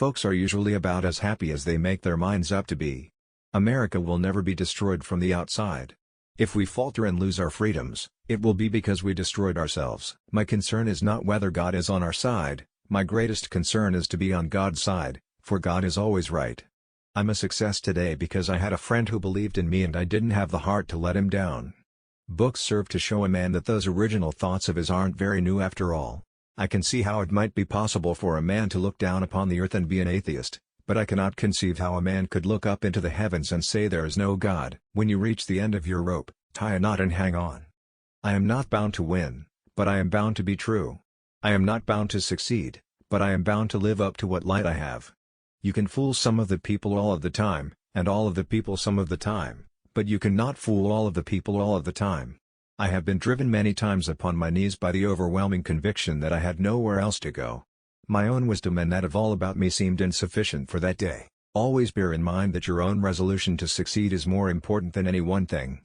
Folks are usually about as happy as they make their minds up to be. America will never be destroyed from the outside. If we falter and lose our freedoms, it will be because we destroyed ourselves. My concern is not whether God is on our side, my greatest concern is to be on God's side, for God is always right. I'm a success today because I had a friend who believed in me and I didn't have the heart to let him down. Books serve to show a man that those original thoughts of his aren't very new after all. I can see how it might be possible for a man to look down upon the earth and be an atheist, but I cannot conceive how a man could look up into the heavens and say there is no God. When you reach the end of your rope, tie a knot and hang on. I am not bound to win, but I am bound to be true. I am not bound to succeed, but I am bound to live up to what light I have. You can fool some of the people all of the time, and all of the people some of the time, but you cannot fool all of the people all of the time. I have been driven many times upon my knees by the overwhelming conviction that I had nowhere else to go. My own wisdom and that of all about me seemed insufficient for that day. Always bear in mind that your own resolution to succeed is more important than any one thing.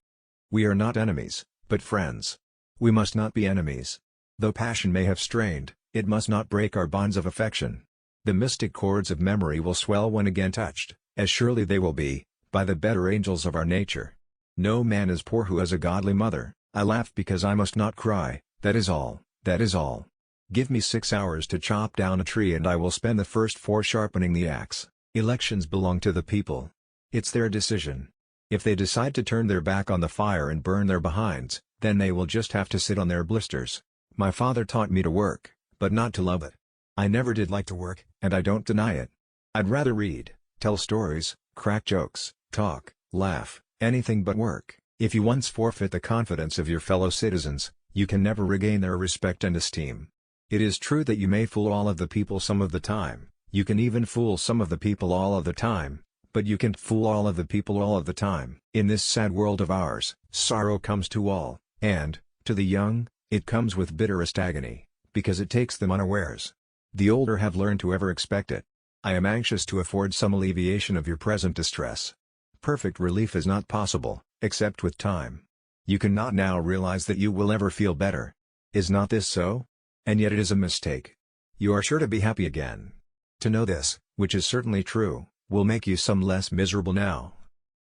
We are not enemies, but friends. We must not be enemies. Though passion may have strained, it must not break our bonds of affection. The mystic chords of memory will swell when again touched, as surely they will be, by the better angels of our nature. No man is poor who has a godly mother. I laugh because I must not cry, that is all, that is all. Give me 6 hours to chop down a tree and I will spend the first 4 sharpening the axe. Elections belong to the people. It's their decision. If they decide to turn their back on the fire and burn their behinds, then they will just have to sit on their blisters. My father taught me to work, but not to love it. I never did like to work, and I don't deny it. I'd rather read, tell stories, crack jokes, talk, laugh, anything but work. If you once forfeit the confidence of your fellow citizens, you can never regain their respect and esteem. It is true that you may fool all of the people some of the time, you can even fool some of the people all of the time, but you can't fool all of the people all of the time. In this sad world of ours, sorrow comes to all, and, to the young, it comes with bitterest agony, because it takes them unawares. The older have learned to ever expect it. I am anxious to afford some alleviation of your present distress. Perfect relief is not possible, except with time. You cannot now realize that you will ever feel better. Is not this so? And yet it is a mistake. You are sure to be happy again. To know this, which is certainly true, will make you some less miserable now.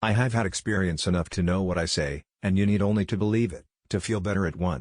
I have had experience enough to know what I say, and you need only to believe it, to feel better at once.